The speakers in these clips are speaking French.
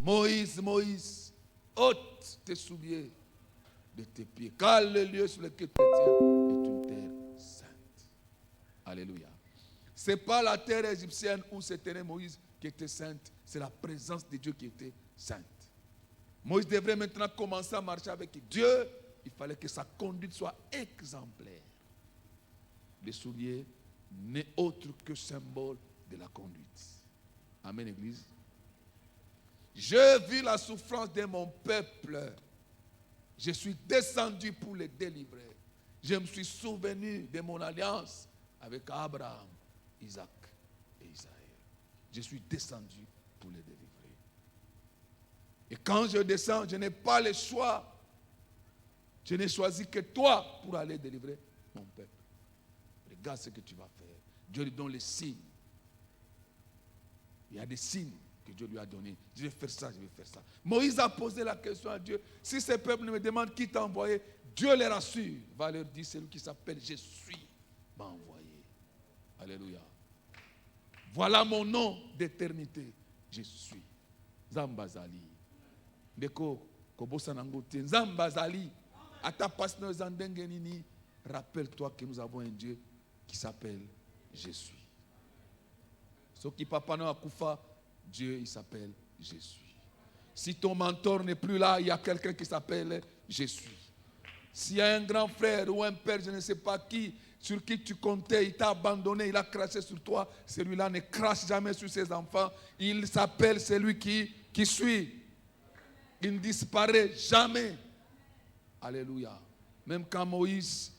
Moïse, Moïse, ôte tes souliers de tes pieds, car le lieu sur lequel tu tiens est une terre sainte. Alléluia. Ce n'est pas la terre égyptienne où se tenait Moïse qui était sainte, c'est la présence de Dieu qui était sainte. Moïse devrait maintenant commencer à marcher avec Dieu. Il fallait que sa conduite soit exemplaire. Les souliers n'est autre que symbole de la conduite. Amen, Église. Je vis la souffrance de mon peuple. Je suis descendu pour les délivrer. Je me suis souvenu de mon alliance avec Abraham, Isaac et Israël. Je suis descendu pour les délivrer. Et quand je descends, je n'ai pas le choix. Je n'ai choisi que toi pour aller délivrer mon peuple. Regarde ce que tu vas faire. Dieu lui donne les signes. Il y a des signes que Dieu lui a donnés. Je vais faire ça, je vais faire ça. Moïse a posé la question à Dieu. Si ce peuple me demande qui t'a envoyé, Dieu les rassure. Va leur dire, celui qui s'appelle Je suis m'a envoyé. Alléluia. Voilà mon nom d'éternité. Je suis. Zambazali. Deko, Kobosanangote. Zambazali. Atapasno Zandengenini. Rappelle-toi que nous avons un Dieu qui s'appelle Je suis. Ce qui papa n'a pas Dieu, il s'appelle Je suis. Si ton mentor n'est plus là, il y a quelqu'un qui s'appelle Je suis. S'il y a un grand frère ou un père, je ne sais pas qui, sur qui tu comptais, il t'a abandonné, il a craché sur toi, celui-là ne crache jamais sur ses enfants. Il s'appelle celui qui suit. Il ne disparaît jamais. Alléluia. Même quand Moïse,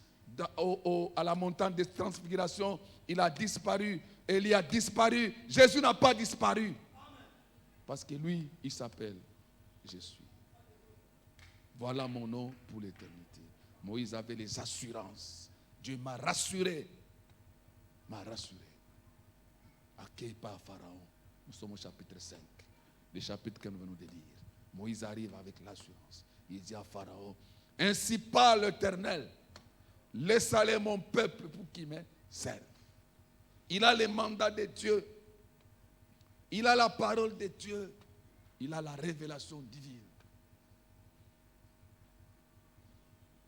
à la montagne de transfiguration, il a disparu. Élie a disparu. Jésus n'a pas disparu. Parce que lui, il s'appelle Je suis. Voilà mon nom pour l'éternité. Moïse avait les assurances. Dieu m'a rassuré. M'a rassuré. Accueille pas Pharaon. Nous sommes au chapitre 5. Le chapitre que nous venons de lire. Moïse arrive avec l'assurance. Il dit à Pharaon, ainsi parle l'Éternel. Laisse aller mon peuple pour qu'il me serve. Il a le mandat de Dieu. Il a la parole de Dieu. Il a la révélation divine.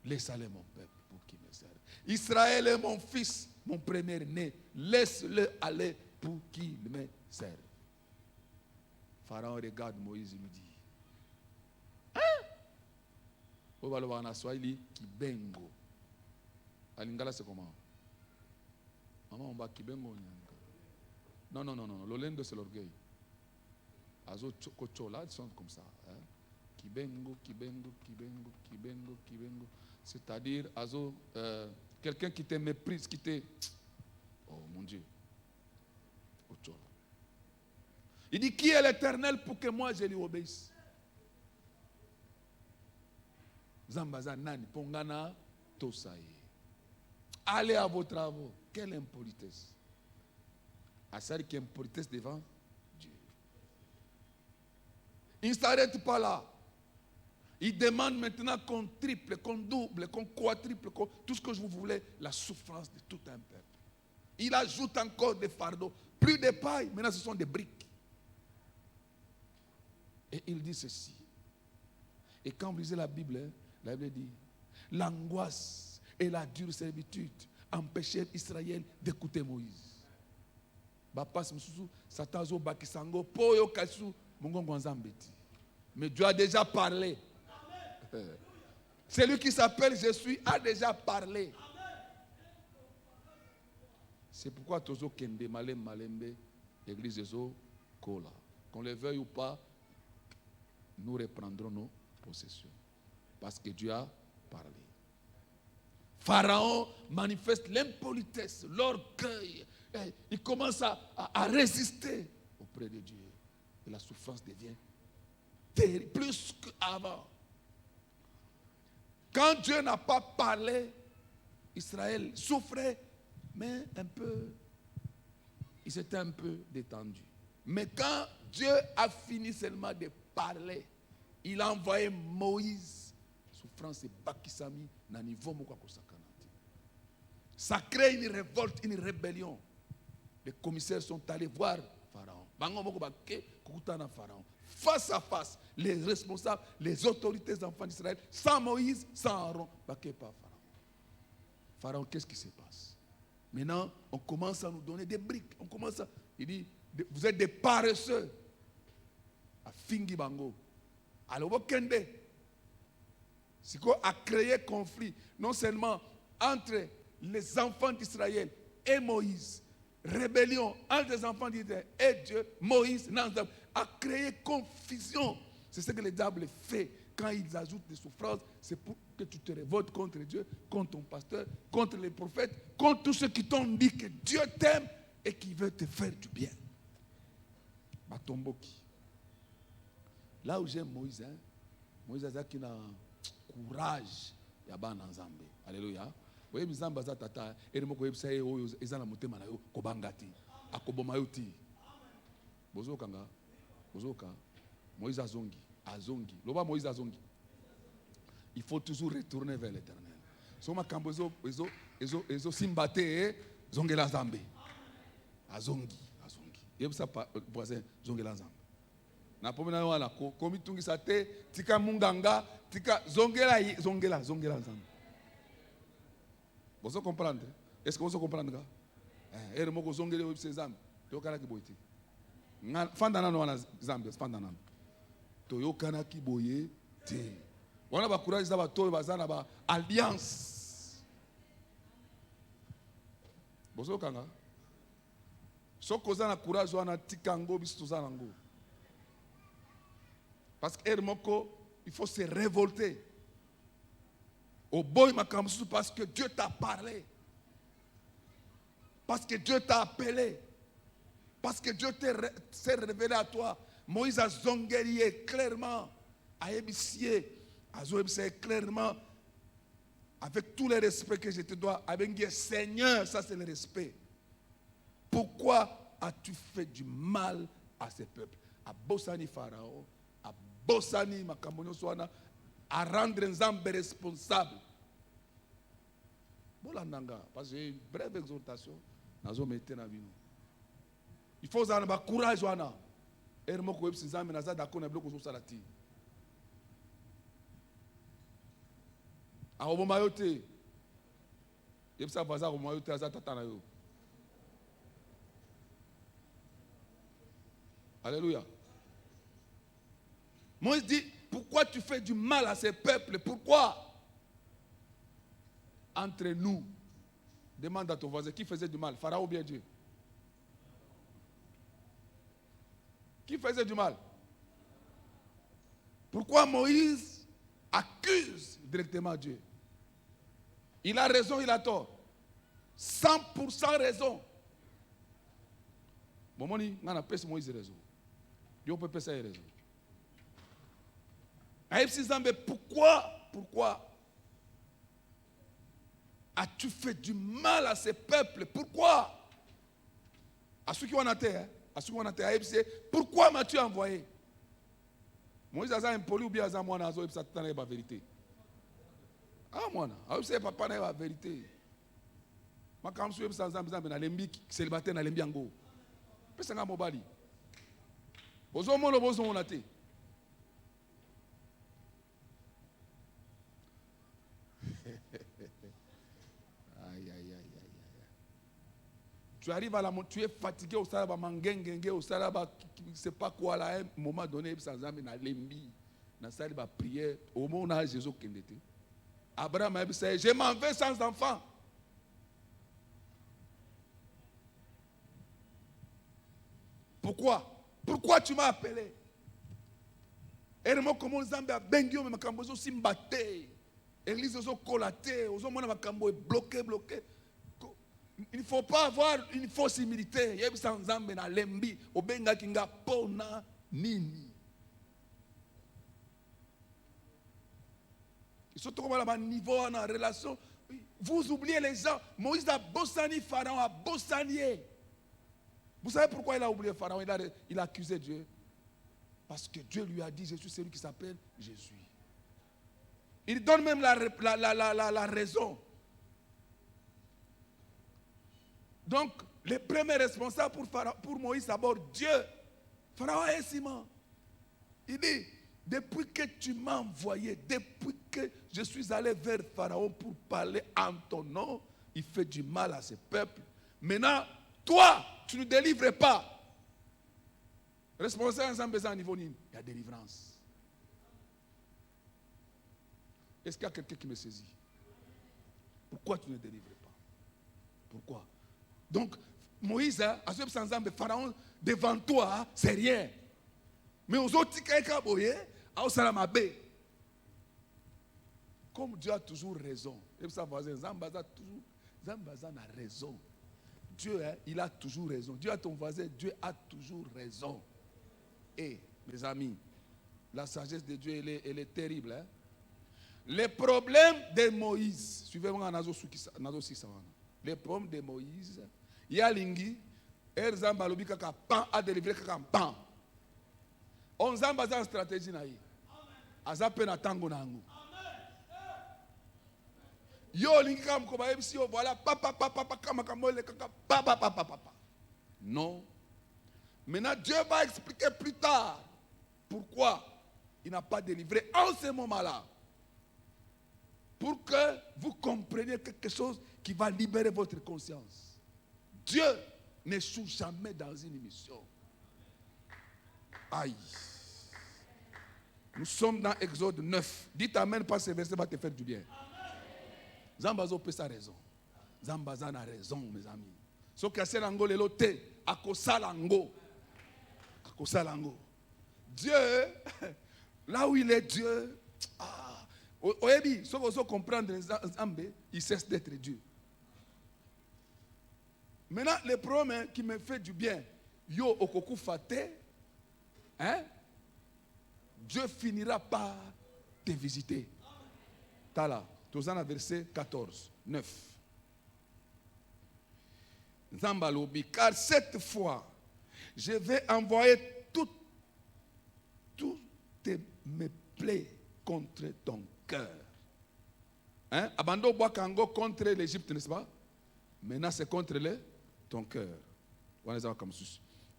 Laisse aller mon peuple pour qu'il me serve. Israël est mon fils, mon premier-né. Laisse-le aller pour qu'il me serve. Pharaon regarde Moïse et lui dit, on va le voir en Swahili, Kibengo. À Lingala, c'est comment? Maman, on va Kibengo. Non. L'Olendo, c'est l'orgueil. Azo Kochola, ils sont comme ça. Kibengo. C'est-à-dire, Azo, quelqu'un qui te méprise, qui te. Oh mon Dieu. Kochola. Il dit, qui est l'Éternel pour que moi je lui obéisse? Zambaza nani, pongana, tosaye. Allez à vos travaux. Quelle impolitesse. Assari qui est impolitesse devant Dieu. Il ne s'arrête pas là. Il demande maintenant qu'on triple, qu'on double, qu'on quadruple, tout ce que vous voulez, la souffrance de tout un peuple. Il ajoute encore des fardeaux. Plus de paille, maintenant ce sont des briques. Et il dit ceci. Et quand vous lisez la Bible dit, l'angoisse et la dure servitude empêchèrent Israël d'écouter Moïse. Mais Dieu a déjà parlé. Celui qui s'appelle Je suis a déjà parlé. C'est pourquoi Tozo Kende Malembe, l'église Ezo Kola. Qu'on le veuille ou pas, nous reprendrons nos possessions. Parce que Dieu a parlé. Pharaon manifeste l'impolitesse, l'orgueil. Il commence à résister auprès de Dieu. Et la souffrance devient terrible, plus qu'avant. Quand Dieu n'a pas parlé, Israël souffrait, mais un peu, il s'était un peu détendu. Mais quand Dieu a fini seulement de parler, il a envoyé Moïse. Souffrance et Bakisami na niveau moko kosakanati. Ça crée une révolte, une rébellion. Les commissaires sont allés voir Pharaon. Bango moko baké kokutana Pharaon. face à face, les responsables, les autorités des enfants d'Israël, sans Moïse, sans Aaron, pas Pharaon. Pharaon, qu'est-ce qui se passe? Maintenant, on commence à nous donner des briques. Il dit, vous êtes des paresseux. À Fingi Bango. Alors, vous kende. C'est quoi a créé conflit, non seulement entre les enfants d'Israël et Moïse, rébellion entre les enfants d'Israël et Dieu, Moïse, a créé confusion. C'est ce que le diable fait quand ils ajoutent des souffrances. C'est pour que tu te révoltes contre Dieu, contre ton pasteur, contre les prophètes, contre tous ceux qui t'ont dit que Dieu t'aime et qui veut te faire du bien. Batomboki. Là où j'aime Moïse, Moïse a qui a courage. Alléluia. Vous voyez, Nzambe aza tata, et le moko yebisa oyo ezana motema na yo kobangati, akoboma yo ti. Bozokanga, bozoka. Moïse azongi. Loba Moïse azongi. Il faut toujours retourner vers l'Éternel. Soma kambo ezo simbate zongela Nzambe. Azongi. Yebisa voisin zongela Nzambe. Na pomena wana komi tungisa te tika munganga tika zongela Nzambe. Vous comprenez? Est-ce que vous comprenez? Et le mot zongele webse Nzambe. Tokana ki boyete. Fandana no wana Nzambe, fandana. Toyokana ki boye te. Wana ba courage za ba to bazana ba alliance. Bozo kanga. Soko za na courage wana tikango biso za nango. Parce que il faut se révolter. Au boy makamsu parce que Dieu t'a parlé. Parce que Dieu t'a appelé. Parce que Dieu s'est révélé à toi. Moïse a zongerié clairement. A ébissé. A zongerié clairement. Avec tout le respect que je te dois. Avec Dieu, Seigneur, ça c'est le respect. Pourquoi as-tu fait du mal à ce peuple? À Bossani Pharaon. À Bossani Makamonio Soana. À rendre Nzambe responsable. Parce que j'ai une brève exhortation. Il faut avoir courage. Et je suis d'accord avec vous. Alléluia. Moïse dit, pourquoi tu fais du mal à ces peuples? Pourquoi? Entre nous, demande à ton voisin, qui faisait du mal? Pharaon ou bien Dieu? Qui faisait du mal? Pourquoi Moïse accuse directement Dieu? Il a raison, il a tort. 100% raison. Bon, on a pas Moïse raison. Dieu peut pas raison. Pourquoi as-tu fait du mal à ces peuples? Pourquoi? À ceux qui ont en terre, pourquoi m'as-tu envoyé? Moïse a impoli ou bien a moi nazo ça t'en la vérité. Ah moi na, c'est papa na la vérité. Ma kam souye sans Nzambe na lembi célibataire na lembi ngo. Pesa nga mobali. Bozo mono bozo on te. Tu arrives à la montagne, tu es fatigué au salaba mangengenge au salaba, c'est pas quoi là, à un moment donné, sans âme na lembi, na salaba prière, au moment où Jésus kendete. Abraham a dit, je m'en vais sans enfant. Pourquoi? Pourquoi tu m'as appelé? Et moi comment Nzambe a bengi o makambo zo simbate. Église zo colaté, ozo mona makambo est bloqué. Il ne faut pas avoir une fausse humilité. Il y a sans Nzambe na lembi, obenga kinga pona nini. Surtout comme à niveau en relation, vous oubliez les gens. Moïse a bossani Pharaon, a bossanié. Vous savez pourquoi il a oublié Pharaon? Il a accusé Dieu. Parce que Dieu lui a dit, je suis celui qui s'appelle Jésus. Il donne même la raison. Donc, le premier responsable pour Moïse, d'abord Dieu. Pharaon est ciment. Il dit, depuis que tu m'as envoyé, depuis que je suis allé vers Pharaon pour parler en ton nom, il fait du mal à ce peuple. Maintenant, toi, tu ne délivres pas. Responsable ensemble à niveau il y a délivrance. Est-ce qu'il y a quelqu'un qui me saisit? Pourquoi tu ne délivres pas? Pourquoi? Donc, Moïse, à ce ensemble, Pharaon, devant toi, c'est rien. Mais aux autres, comme Dieu a toujours raison. Et sa voisin, Zambaza a raison. Dieu, il a toujours raison. Dieu a ton voisin, Dieu a toujours raison. Et, mes amis, la sagesse de Dieu, elle est terrible. Hein? Les problèmes de Moïse, suivez-moi les problèmes de Moïse, il y a Lingi, et Zamba lobi kaka pan a délivré kaka pan. On Zamba za stratégie na yi. Azape na tango na angu. Yo Lingi kam ko ba ebisi yo voilà papa kama kamole kaka papa. Non. Maintenant Dieu va expliquer plus tard pourquoi il n'a pas délivré en ce moment-là. Pour que vous compreniez quelque chose qui va libérer votre conscience. Dieu n'échoue jamais dans une mission. Aïe. Nous sommes dans Exode 9. Dites amen, parce que ce verset va te faire du bien. Zambazo peut sa raison. Zambazan a raison, mes amis. Ce qui a fait l'ango, le loté, à kosa l'ango. À kosa l'ango. Dieu, là où il est Dieu, Oyebi, si vous comprendre Zambé, il cesse d'être Dieu. Maintenant, le problème qui me fait du bien, yo okoku fate, hein? Dieu finira par te visiter. Tala, Tozana verset 14, 9. Zambalobi, car cette fois, je vais envoyer toutes mes plaies contre ton cœur. Hein? Abando Boakango contre l'Égypte, n'est-ce pas? Maintenant, c'est contre ton cœur.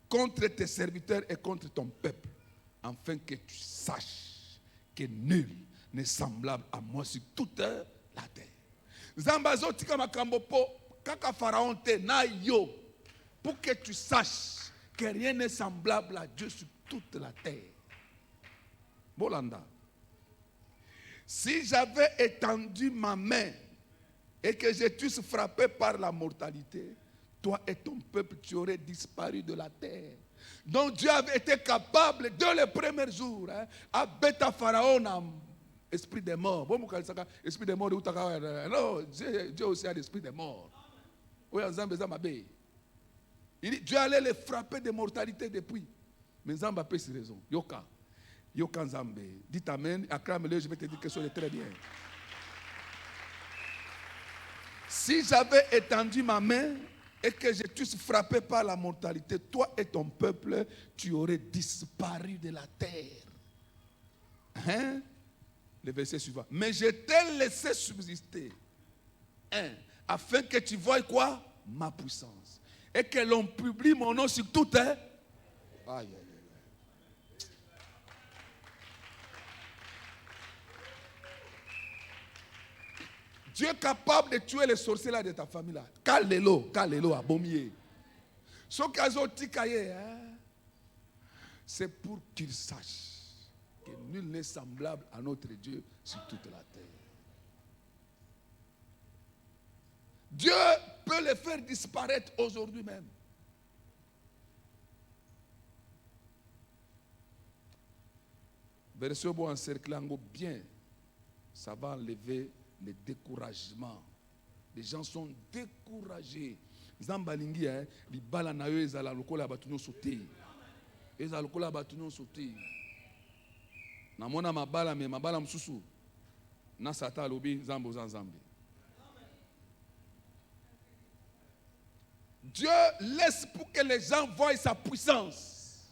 Contre tes serviteurs et contre ton peuple. Afin que tu saches que nul n'est semblable à moi sur toute la terre. Zambazo tika makambo po kaka Pharaon te na yo. Pour que tu saches que rien n'est semblable à Dieu sur toute la terre. Bolanda. Si j'avais étendu ma main et que je t'eusse frappé par la mortalité, toi et ton peuple, tu aurais disparu de la terre. Donc Dieu avait été capable, dès les premiers jours, à bêta Pharaon, esprit des morts. Esprit des morts, non, Dieu aussi a l'esprit des morts. Dieu allait les frapper de mortalité depuis. Mais Zamba peut ses raisons. Yoka Nzambe. Dites amen, acclame-le, je vais te dire quelque chose de très bien. Si j'avais étendu ma main et que je t'eusse frappé par la mortalité, toi et ton peuple, tu aurais disparu de la terre. Hein? Le verset suivant. Mais je t'ai laissé subsister. Hein? Afin que tu voies quoi? Ma puissance. Et que l'on publie mon nom sur tout. Hein? Aïe. Dieu est capable de tuer les sorciers là de ta famille là. Kalelo, abomier. Ce c'est pour qu'ils sachent que nul n'est semblable à notre Dieu sur toute la terre. Dieu peut les faire disparaître aujourd'hui même. Verset bon encerclant bien, ça va enlever le découragement. Les gens sont découragés. Zambalingi, li bala na yo ezala lokola batunyo sauté. Ezala lokola batunyo sauté. Na mona mabala me mabala msusu. Na sata lobi zambo zambe. Dieu laisse pour que les gens voient sa puissance.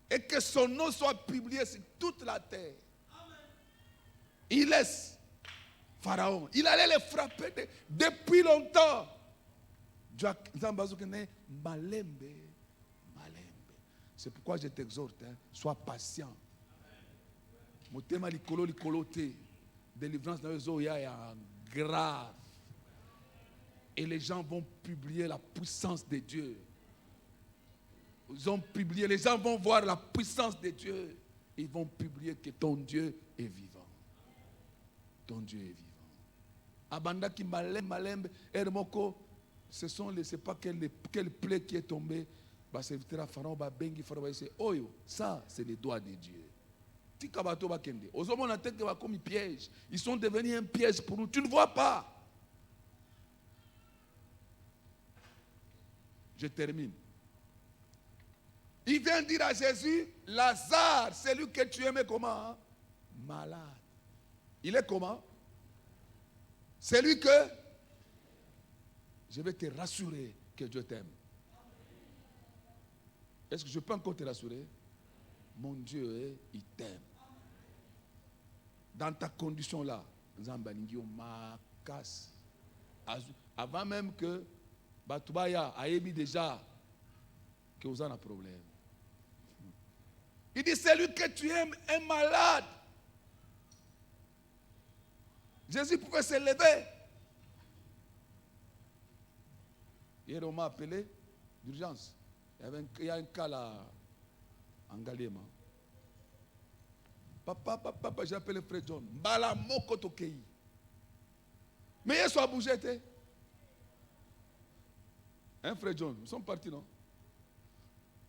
Et que son nom soit publié sur toute la terre. Il laisse Pharaon. Il allait les frapper depuis longtemps. C'est pourquoi je t'exhorte, sois patient. Motema likolo te. Délivrance dans les eaux, il y a grave. Et les gens vont publier la puissance de Dieu. Ils ont publié, les gens vont voir la puissance de Dieu. Ils vont publier que ton Dieu est vivant. Ton Dieu est vivant. Abanda qui malembe, ermoko, c'est pas quelle plaie qui est tombée. Bah serviteur à Pharaon, bah bengi Pharaon, c'est oyo. Ça, c'est les doigts de Dieu. Tikabato bakende. Aux hommes on a tête que va comme un piège. Ils sont devenus un piège pour nous. Tu ne vois pas. Je termine. Il vient dire à Jésus, Lazare, celui que tu aimais comment? Malade. Il est comment? Celui que je vais te rassurer que Dieu t'aime. Est-ce que je peux encore te rassurer? Mon Dieu, il t'aime. Dans ta condition là, avant même que Batubaya ait déjà que vous avez un problème. Il dit, celui que tu aimes est malade. Jésus pouvait se lever. Hier, on m'a appelé d'urgence. Il y a un cas là, en Galema. Papa, j'ai appelé Frère John. Mbala moko tokei. Mais il soit bougé. Hein, Frère John, nous sommes partis, non?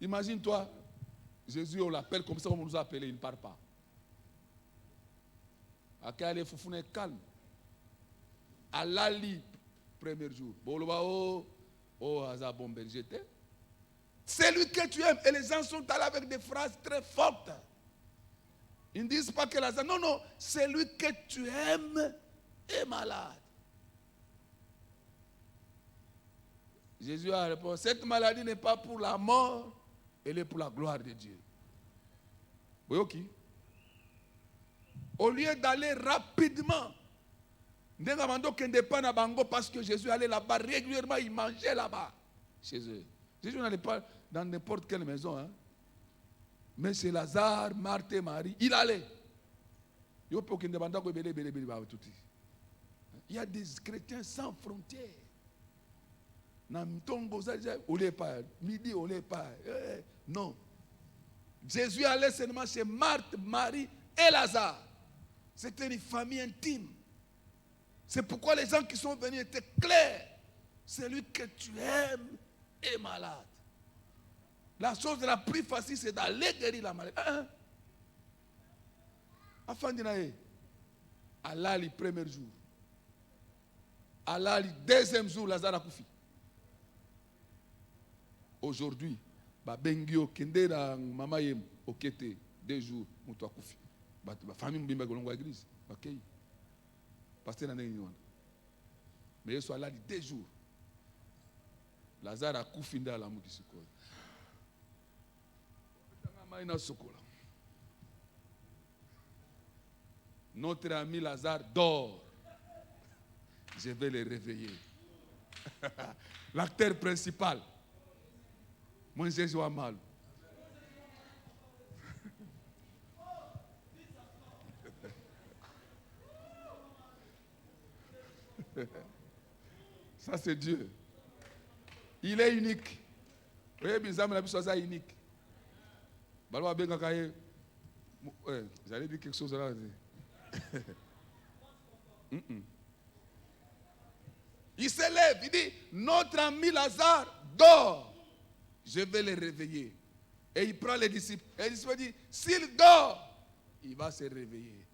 Imagine-toi, Jésus, on l'appelle comme ça, on nous a appelé, il ne part pas. À quel est Foufoune calme. À l'ali, premier jour. C'est lui que tu aimes. Et les gens sont allés avec des phrases très fortes. Ils ne disent pas que Lazare. Non, non. Celui que tu aimes est malade. Jésus a répondu, cette maladie n'est pas pour la mort, elle est pour la gloire de Dieu. Vous voyez qui? Au lieu d'aller rapidement, parce que Jésus allait là-bas régulièrement, il mangeait là-bas, chez eux. Jésus n'allait pas dans n'importe quelle maison. Hein. Mais c'est Lazare, Marthe et Marie, il allait. Il y a des chrétiens sans frontières. Midi, on n'est pas. Non. Jésus allait seulement chez Marthe, Marie et Lazare. C'était une famille intime. C'est pourquoi les gens qui sont venus étaient clairs. Celui que tu aimes est malade. La chose la plus facile, c'est d'aller guérir la maladie. Afin de aller. Allah, le premier jour. Allah, le deuxième jour, Lazare a couffé. Aujourd'hui, Bengio, Kendera, Mamayem, Okete, 2 jours, Moutou a couffé. La famille m'a dit que l'église. Pasteur n'a rien. Mais il soit là 2 jours. Lazare a couffé dans la mouki sikola. Notre ami Lazare dort. Je vais le réveiller. L'acteur principal. Moi, Jésus a mal. Ça, c'est Dieu. Il est unique. Vous voyez, bien, ça est unique. J'allais dire quelque chose là. Il se lève, il dit, notre ami Lazare dort. Je vais le réveiller. Et il prend les disciples. Et les disciples disent, s'il dort, il va se réveiller.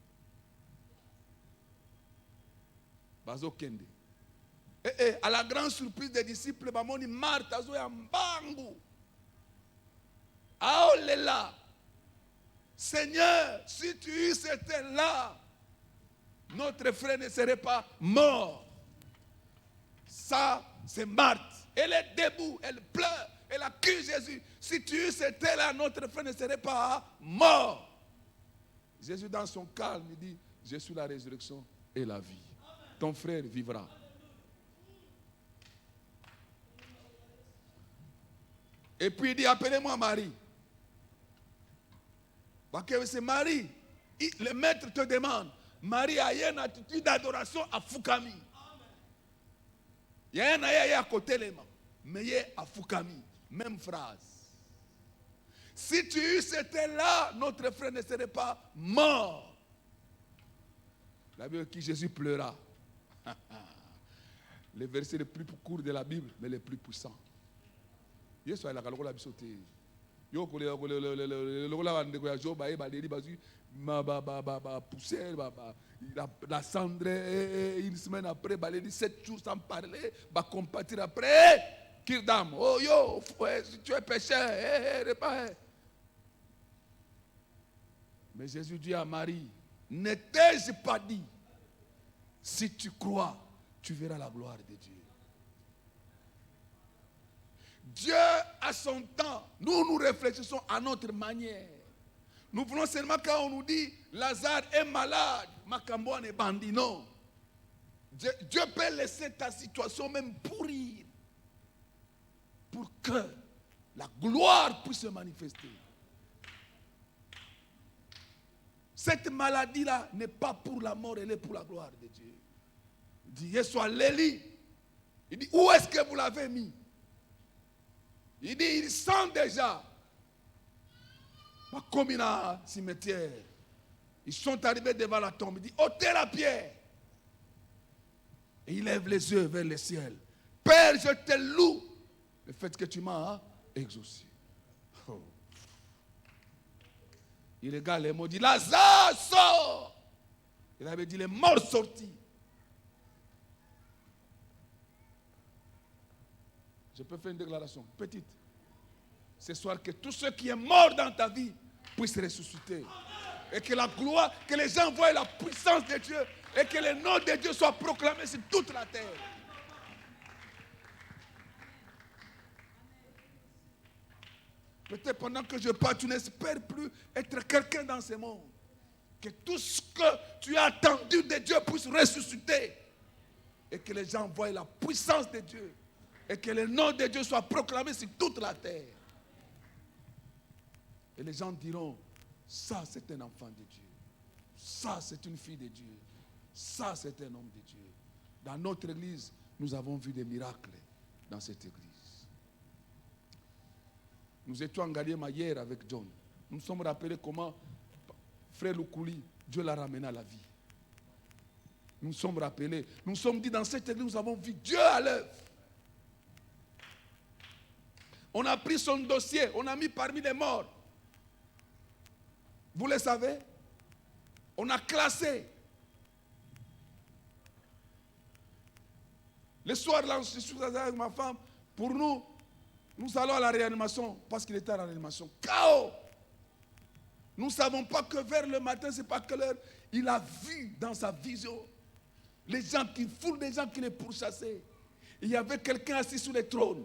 Bazo Kende. Et à la grande surprise des disciples, Bamoni Marthe, Azo et Ambangu. Aolela. Seigneur, si tu étais là, notre frère ne serait pas mort. Ça, c'est Marthe. Elle est debout, elle pleure, elle accuse Jésus. Si tu étais là, notre frère ne serait pas mort. Jésus, dans son calme, il dit, je suis la résurrection et la vie. Ton frère vivra. Et puis il dit, appelez-moi Marie. Parce que c'est Marie. Le maître te demande. Marie a une attitude d'adoration à Fukami. Il y a un à côté les mains. Mais il est à Fukami. Même phrase. Si tu étais là, notre frère ne serait pas mort. La Bible qui Jésus pleura. Les versets les plus courts de la Bible, mais les plus puissants. Yesu la kalokola bisote. Yo kole lokola ndeko Job ba deli bazu ba pousser la cendre une semaine après ba deli 7 jours sans parler, ba compatir après Kirdam. Oh yo, si tu es pécheur, repars. Mais Jésus dit à Marie, ne t'ai-je pas dit, si tu crois, tu verras la gloire de Dieu. Dieu a son temps. Nous réfléchissons à notre manière. Nous voulons seulement quand on nous dit Lazare est malade, Macamboine est bandit. Non. Dieu peut laisser ta situation même pourrir pour que la gloire puisse se manifester. Cette maladie-là n'est pas pour la mort, elle est pour la gloire de Dieu. Il dit, Yesu Léli. Il dit, où est-ce que vous l'avez mis? Il dit, il sent déjà. Comme il a un cimetière. Ils sont arrivés devant la tombe. Il dit, ôtez la pierre. Et il lève les yeux vers le ciel. Père, je te loue. Le fait que tu m'as exaucé. Oh. Il regarde les mots, il dit, Lazare, sort. Il avait dit, les morts sortis. Je peux faire une déclaration petite. Ce soir, que tous ceux qui sont morts dans ta vie puissent ressusciter. Et que la gloire, que les gens voient la puissance de Dieu. Et que le nom de Dieu soit proclamé sur toute la terre. Peut-être pendant que je parle, tu n'espères plus être quelqu'un dans ce monde. Que tout ce que tu as attendu de Dieu puisse ressusciter. Et que les gens voient la puissance de Dieu. Et que le nom de Dieu soit proclamé sur toute la terre. Et les gens diront, ça c'est un enfant de Dieu. Ça c'est une fille de Dieu. Ça c'est un homme de Dieu. Dans notre église, nous avons vu des miracles dans cette église. Nous étions en Galiema hier avec John. Nous nous sommes rappelés comment frère Lukouli, Dieu l'a ramené à la vie. Nous nous sommes rappelés. Nous nous sommes dit dans cette église, nous avons vu Dieu à l'œuvre. On a pris son dossier, on a mis parmi les morts. Vous le savez? On a classé. Le soir, là, je suis avec ma femme. Pour nous, nous allons à la réanimation parce qu'il était à la réanimation. Chaos! Nous ne savons pas que vers le matin, c'est pas quelle heure. Il a vu dans sa vision les gens qui foulent, des gens qui les pourchassaient. Il y avait quelqu'un assis sur le trône.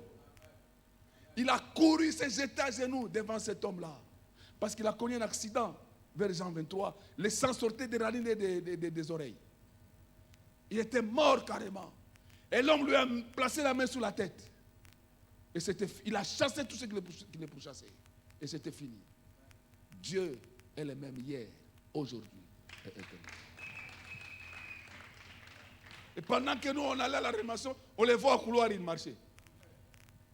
Il a couru, s'est jeté à genoux devant cet homme-là. Parce qu'il a connu un accident vers Jean 23. Le sang sortait des racines des oreilles. Il était mort carrément. Et l'homme lui a placé la main sur la tête. Et il a chassé tous ceux qui les pourchassaient. Et c'était fini. Dieu est le même hier, aujourd'hui et éternellement. Et pendant que nous, on allait à la réanimation, on les voit au couloir, ils marchaient.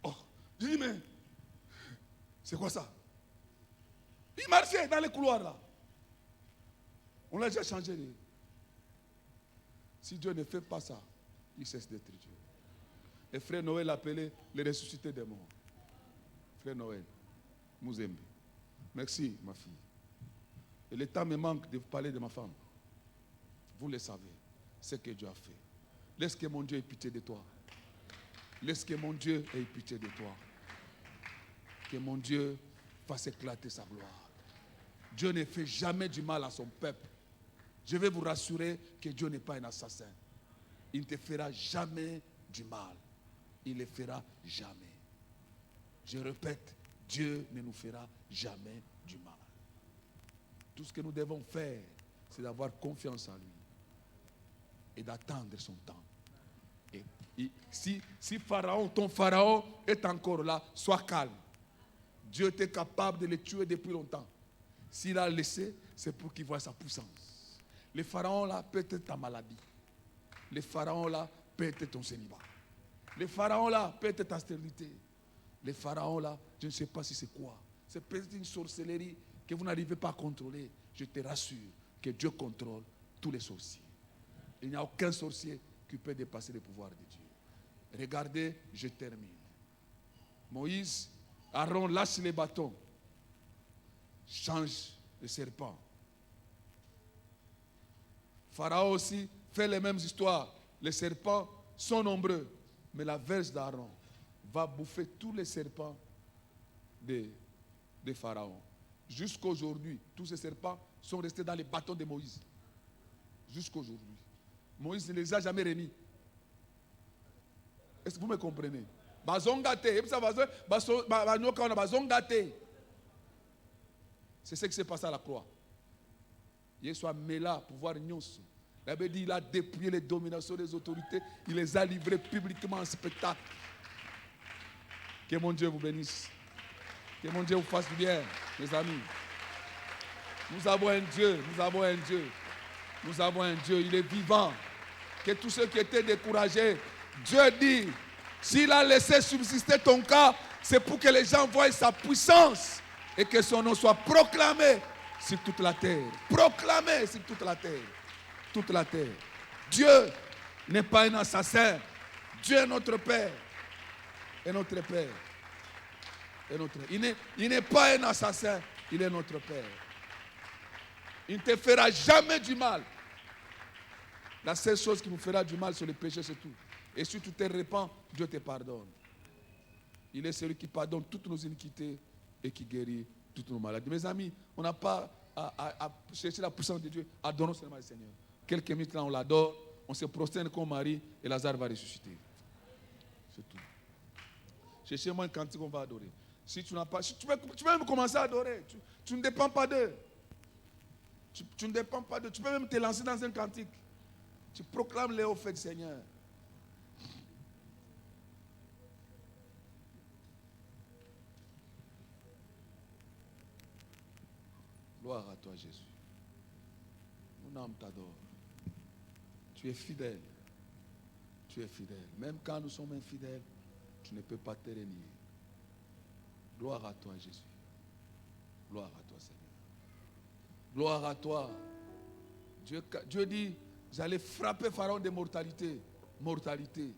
Oh, je dis, mais c'est quoi ça? Ils marchaient dans les couloirs là. On l'a déjà changé. Si Dieu ne fait pas ça, il cesse d'être Dieu. Et frère Noël appelé le ressuscité des morts. Frère Noël, Mouzembe. Merci, ma fille. Et le temps me manque de vous parler de ma femme. Vous le savez, ce que Dieu a fait. Laisse que mon Dieu ait pitié de toi. Laisse que mon Dieu ait pitié de toi. Que mon Dieu fasse éclater sa gloire. Dieu ne fait jamais du mal à son peuple. Je vais vous rassurer que Dieu n'est pas un assassin. Il ne te fera jamais du mal. Il ne le fera jamais. Je répète, Dieu ne nous fera jamais du mal. Tout ce que nous devons faire, c'est d'avoir confiance en lui et d'attendre son temps. Et si Pharaon, ton Pharaon est encore là, sois calme. Dieu était capable de le tuer depuis longtemps. S'il a laissé, c'est pour qu'il voie sa puissance. Les pharaons là peut être ta maladie. Les pharaons là peut être ton célibat. Les pharaons là peut être ta stérilité. Les pharaons là, je ne sais pas si c'est quoi. C'est peut-être une sorcellerie que vous n'arrivez pas à contrôler. Je te rassure que Dieu contrôle tous les sorciers. Il n'y a aucun sorcier qui peut dépasser le pouvoir de Dieu. Regardez, je termine. Moïse, Aaron lâche les bâtons, change le serpent. Pharaon aussi fait les mêmes histoires. Les serpents sont nombreux, mais la verge d'Aaron va bouffer tous les serpents de Pharaon. Jusqu'aujourd'hui, tous ces serpents sont restés dans les bâtons de Moïse. Jusqu'aujourd'hui. Moïse ne les a jamais remis. Est-ce que vous me comprenez? C'est ce qui s'est passé à la croix. Il soit mêlé pouvoir nyonso. La Bible dit il a dépouillé les dominations des autorités, il les a livrés publiquement en spectacle. Que mon Dieu vous bénisse. Que mon Dieu vous fasse du bien, mes amis. Nous avons un Dieu, nous avons un Dieu. Nous avons un Dieu, il est vivant. Que tous ceux qui étaient découragés, Dieu dit, s'il a laissé subsister ton cas, c'est pour que les gens voient sa puissance et que son nom soit proclamé sur toute la terre. Proclamé sur toute la terre. Toute la terre. Dieu n'est pas un assassin. Dieu est notre Père. Et notre Père. Et notre... Il n'est pas un assassin. Il est notre Père. Il ne te fera jamais du mal. La seule chose qui nous fera du mal, c'est le péché, c'est tout. Et si tu te répands, Dieu te pardonne. Il est celui qui pardonne toutes nos iniquités et qui guérit toutes nos maladies. Mes amis, on n'a pas à chercher la puissance de Dieu. Adorons seulement le Seigneur. Quelques minutes là, on l'adore, on se prosterne comme Marie et Lazare va ressusciter. C'est tout. Cherchez-moi un cantique qu'on va adorer. Si tu n'as pas, tu peux même commencer à adorer. Tu ne dépends pas d'eux. Tu ne dépends pas d'eux. Tu peux même te lancer dans un cantique. Tu proclames les hauts faits du Seigneur. Gloire à toi, Jésus. Mon âme t'adore. Tu es fidèle. Tu es fidèle. Même quand nous sommes infidèles, tu ne peux pas te renier. Gloire à toi, Jésus. Gloire à toi, Seigneur. Gloire à toi. Dieu dit, j'allais frapper Pharaon de mortalité. Mortalité.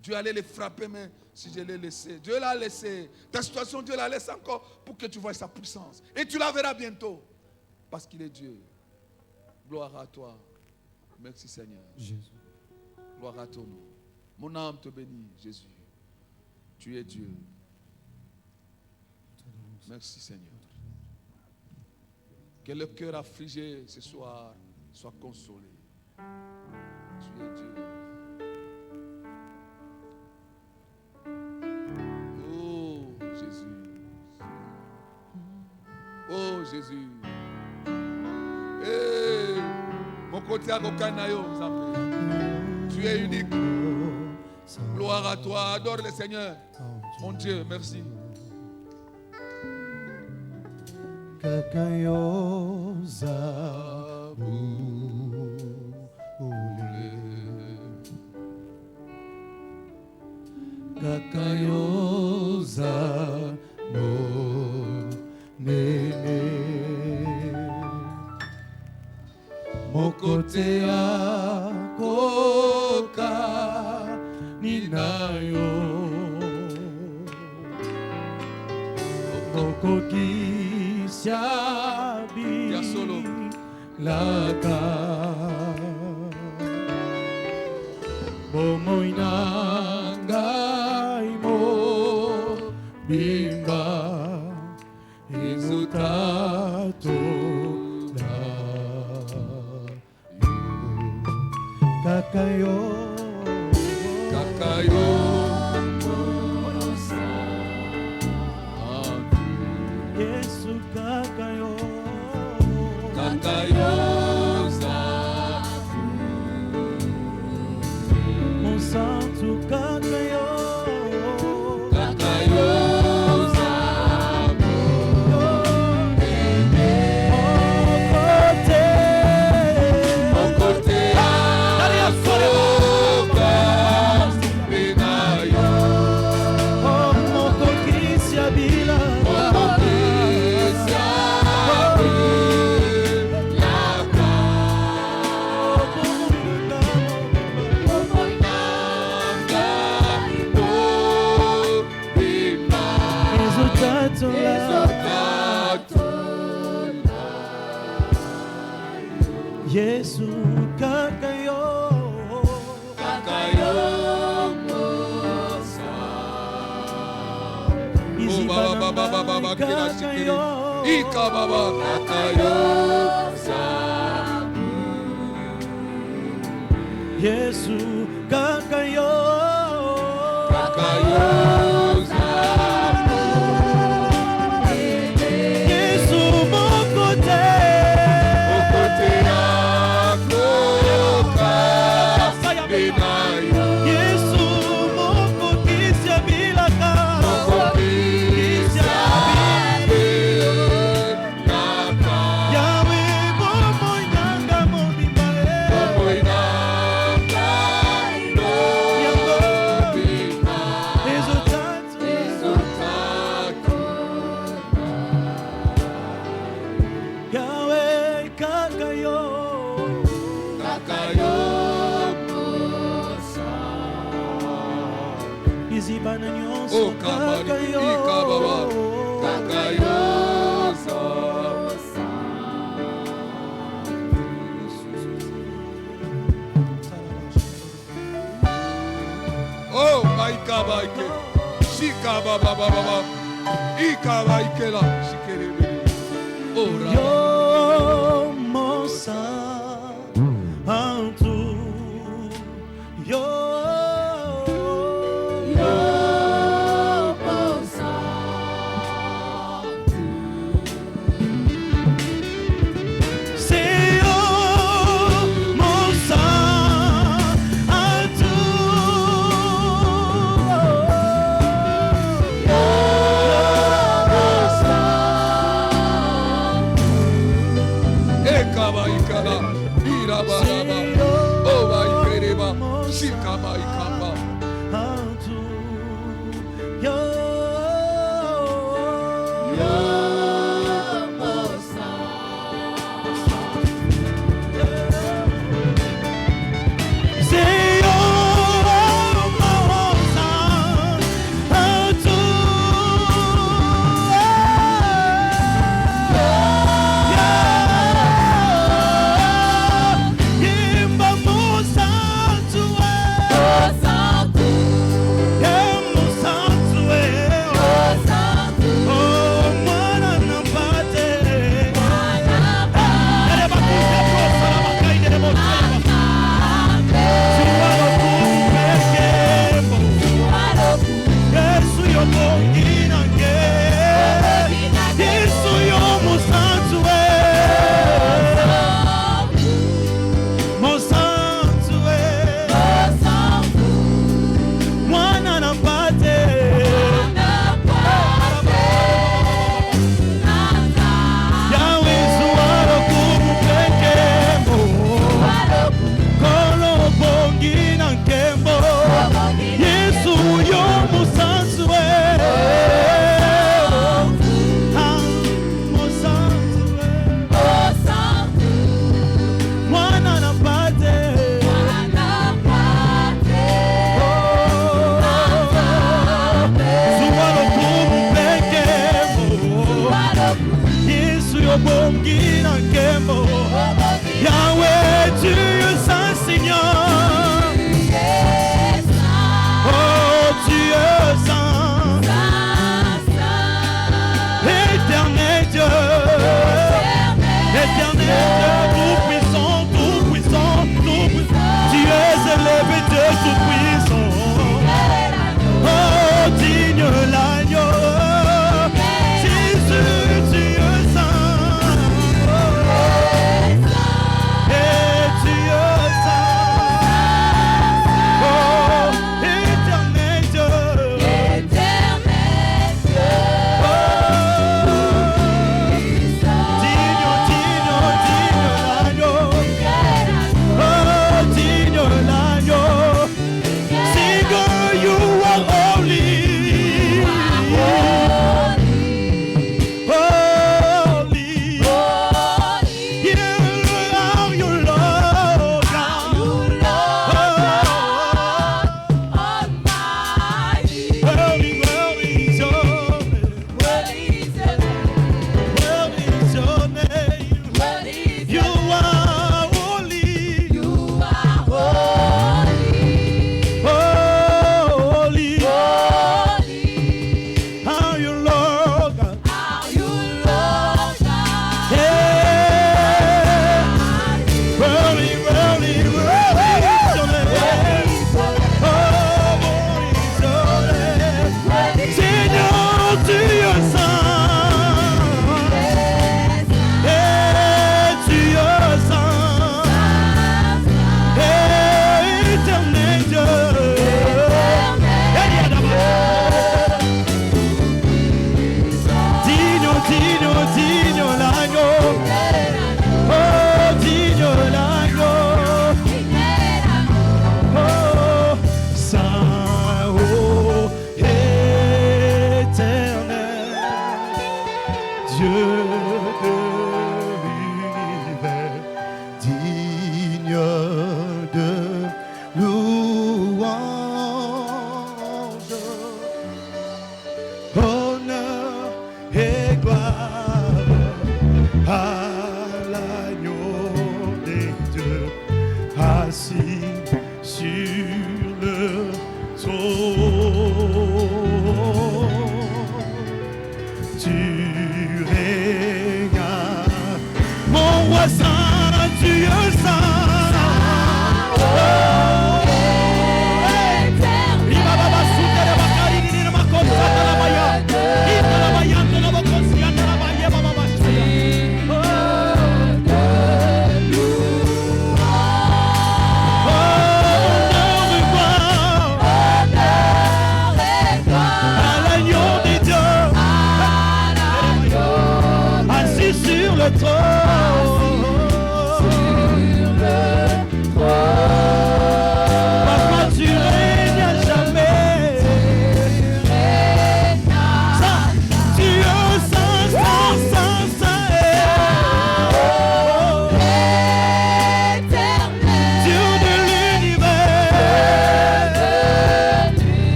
Dieu allait les frapper, mais si je l'ai laissé, Dieu l'a laissé. Ta situation, Dieu la laisse encore pour que tu vois sa puissance. Et tu la verras bientôt. Parce qu'il est Dieu. Gloire à toi. Merci Seigneur. Jésus. Gloire à ton nom. Mon âme te bénit, Jésus. Tu es Dieu. Merci Seigneur. Que le cœur affligé ce soir soit consolé. Tu es Dieu. Oh Jésus. Oh Jésus. Hey, mon côté à Gokanayo, tu es unique. Gloire à toi. Adore le Seigneur. Mon Dieu, merci. Kakayoza Kakayoza no nene Mokote akoka ninayo Mokoki shabi laka Momoinangai mo bimba Izutato na Kakayo Kakayo Yesu Kakayo Kakayo Mon santo Kakayo Kakayo Yesu kakayo. Yesu kakayo. Yesu mokote. Yesu moko kisya bilaka. Yawe bomo nyanga mobimba. Yawe kakayo. Izibana nyonso kakayo. Oh, Maïkaba Ike. Shikaba Baba Baba. Ikaba Ikela. Shikerebe. Oh, Rama. Yo mosa antu. Yo mosa. Say yo mosa antu. Ekaba Ikala. Iraba Raba. Oh, Maikereba. Shikaba Ikaba. Antu. Yo mosa. Say yo mosa antu. Yimba mosa antu. Mosa antu. Oh mwana nampate. Ereba kuja prosa la makaide de mosa. Suwalo kumekemo. Yesu yo bongina nge. Yesu yo mosa antu. Mosa antu. Mwana nampate. Yawe suwalo kumekemo. Kolo bongina nkembo. Yesu yo musanzwe. Musanzwe. Mwana napate. Suwalo kumekemo. Yesu yo bongina nkembo. Yahweh, tu es saint Seigneur. Oh, tu es saint. Éternel Dieu. Éternel Dieu, tout puissant, tout puissant, tout puissant. Tu es élevé Dieu tout puissant. Oh, digne l'agneau. Jésus, tu es saint. Et tu es saint. Oh, éternel Dieu. Oh, digne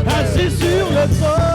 Assis sur le trône.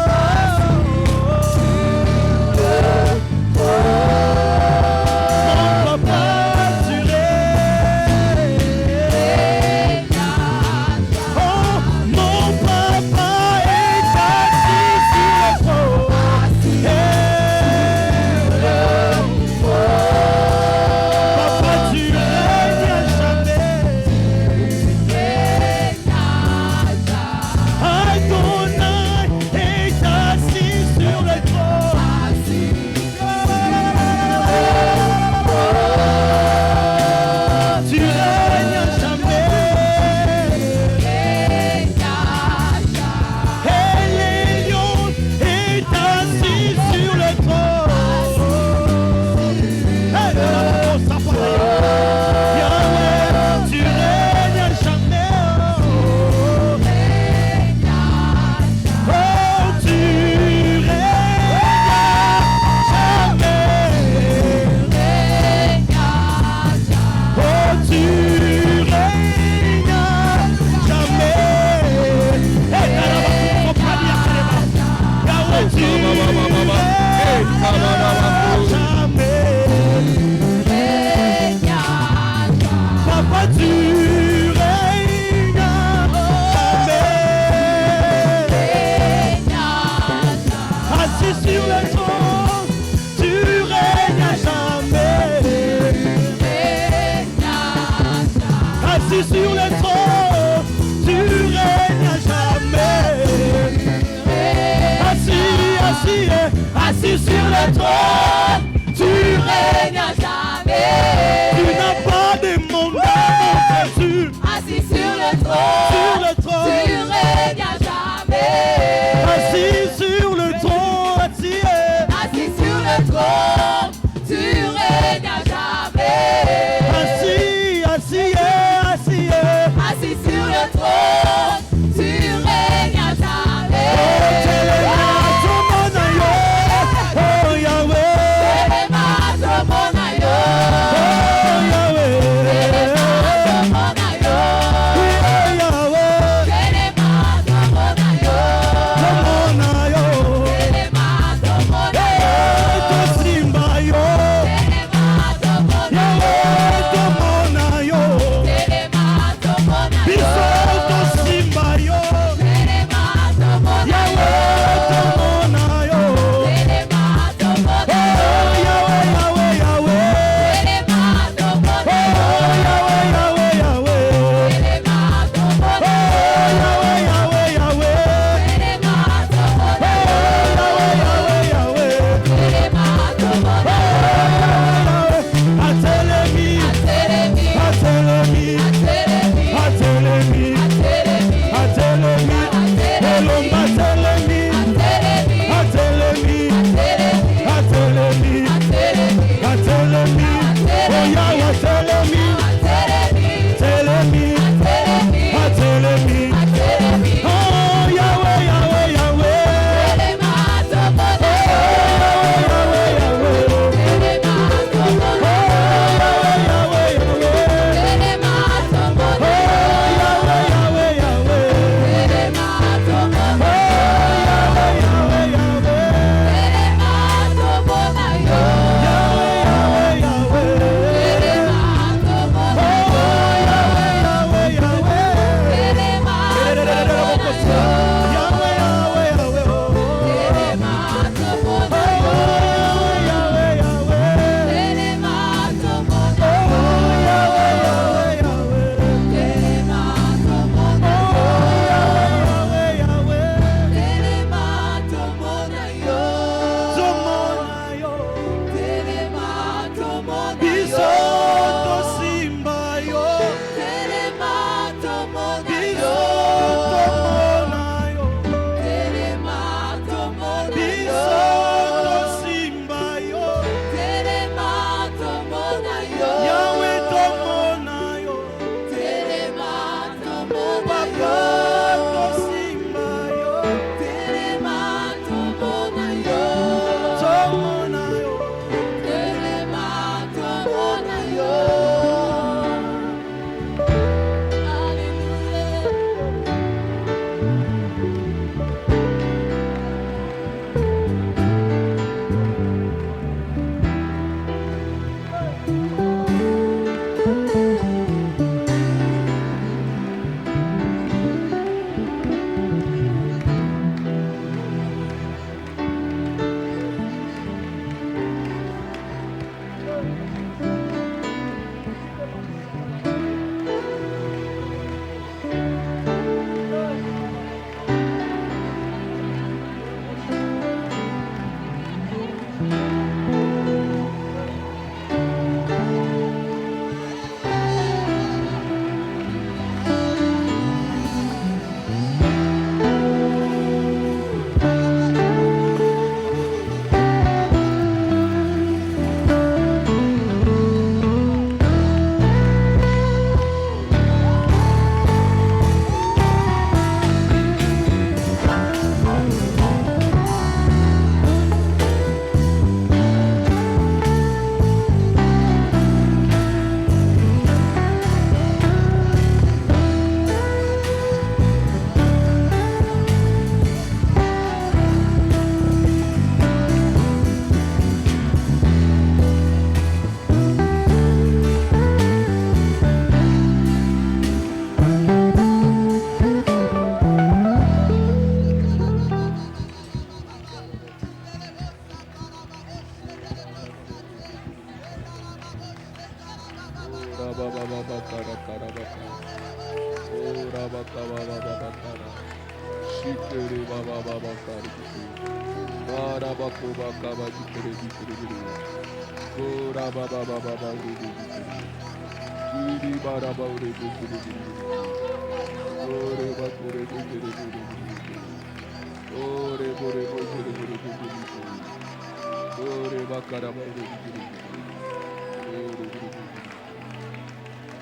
Sur le trône, tu règnes à jamais. Assis sur le trône, tu règnes à jamais. Tu n'as pas demandé mon Jésus. Assis sur le trône, tu règnes à jamais. Assis sur le trône, assis sur le trône, tu règnes à jamais. Assis sur le trône, tu règnes à jamais. Oh Yahweh, Biso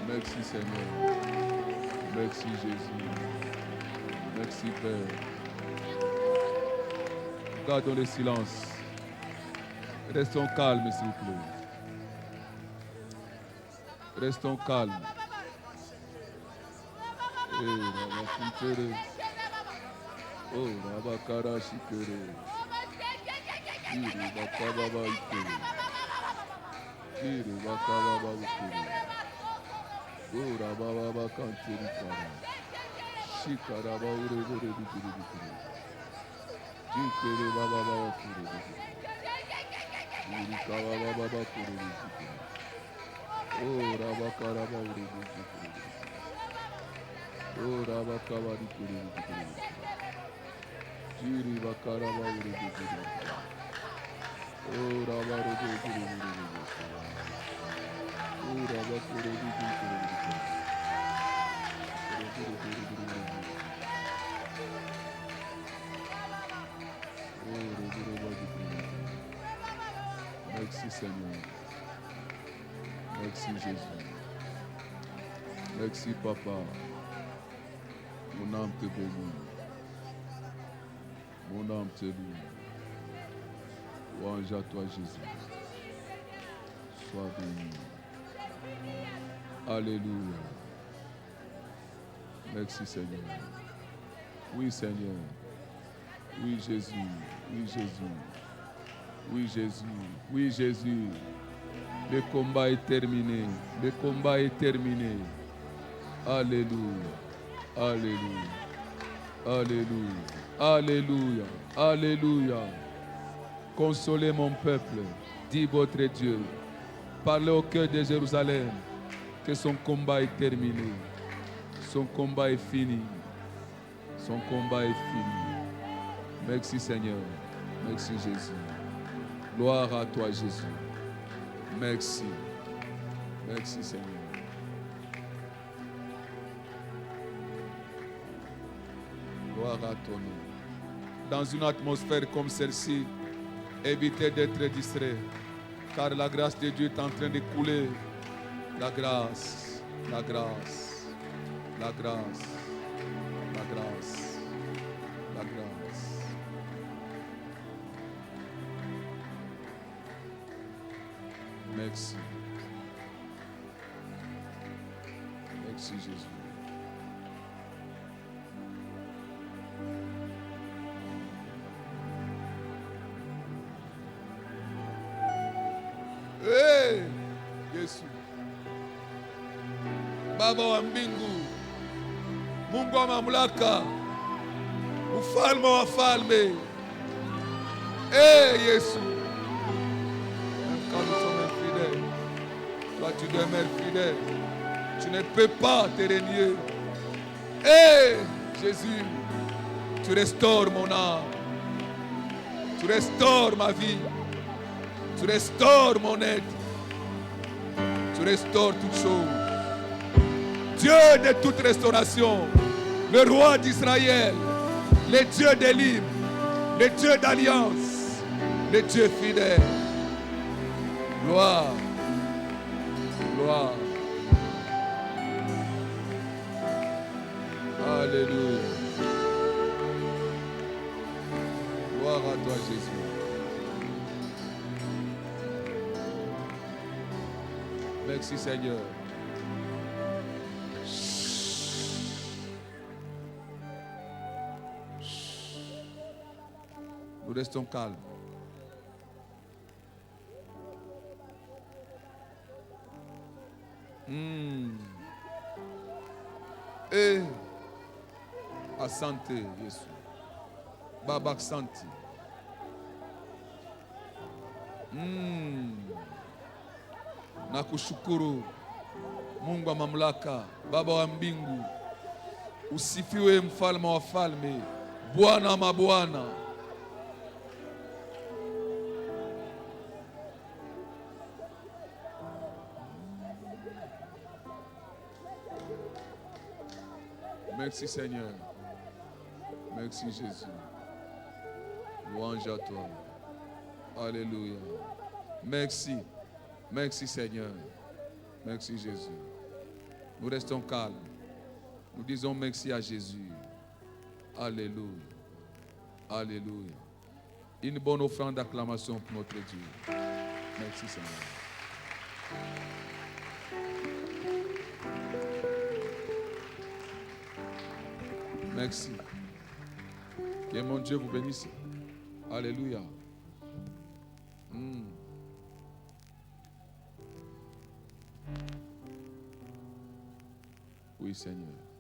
Merci Seigneur. Merci Jésus. Merci Père. Gardons le silence. Restons calmes s'il vous plaît. Restons calmes. Oh, Rabakara Shikere. Kiri Bakababa Ikere. Kiri Bakababa Ikere. Oh, Rababa Kanteri Kara. Shikaraba Ure Ure Dikiri Dikiri. Jikere Baba Baba Kure Dikiri. Kiri Kababa Baba Kure Dikiri. Oh, Rabakara Baba Ure Dikiri. Oh, Rabakaba Dikiri Dikiri. Jiri Bakara Baba Ure Dikiri. Oh, Rabakara Dikiri Dikiri. Oh, Rabakara Dikiri Dikiri. Merci Seigneur. Merci Jésus. Merci Papa. Mon âme te bénit. Mon âme te loue. Louange à toi Jésus. Sois béni. Alléluia. Merci Seigneur. Oui Seigneur. Oui Jésus. Oui Jésus. Oui Jésus. Oui Jésus. Le combat est terminé. Le combat est terminé. Alléluia. Alléluia. Alléluia. Alléluia. Alléluia. Consolez mon peuple, dit votre Dieu. Parlez au cœur de Jérusalem que son combat est terminé. Son combat est fini. Son combat est fini. Merci Seigneur. Merci Jésus. Gloire à toi Jésus. Merci. Merci Seigneur. Gloire à ton nom. Dans une atmosphère comme celle-ci, évitez d'être distrait, car la grâce de Dieu est en train de couler. La grâce, la grâce, la grâce, la grâce, la grâce. Merci. Merci Jésus. Hey, Yesu. Baba wa mbingu, Mungu wa mamlaka, mfalme wa falme. Hey, Yesu. Même quand nous sommes infidèles, toi tu demeures fidèle. Tu ne peux pas te renier. Hey, Jésus, tu restaures mon âme. Tu restaures ma vie. Tu restaures mon être. Tu restaures toutes choses. Dieu de toute restauration, le roi d'Israël, le Dieu des livres, le Dieu d'alliance, le Dieu fidèle. Gloire. Gloire. Alléluia. Gloire à toi, Jésus. Merci, Seigneur. Nous restons calmes. Et asante Yesu. Baba asante. Nakushukuru Mungu wa mamlaka, Baba wa mbingu. Usifiwe mfalme wa falme, Bwana mabwana. Merci Seigneur. Merci Jésus. Louange à toi. Alléluia. Merci. Merci Seigneur. Merci Jésus. Nous restons calmes. Nous disons merci à Jésus. Alléluia. Alléluia. Une bonne offrande d'acclamation pour notre Dieu. Merci Seigneur. Merci. Que mon Dieu vous bénisse. Alléluia. Oui, Seigneur.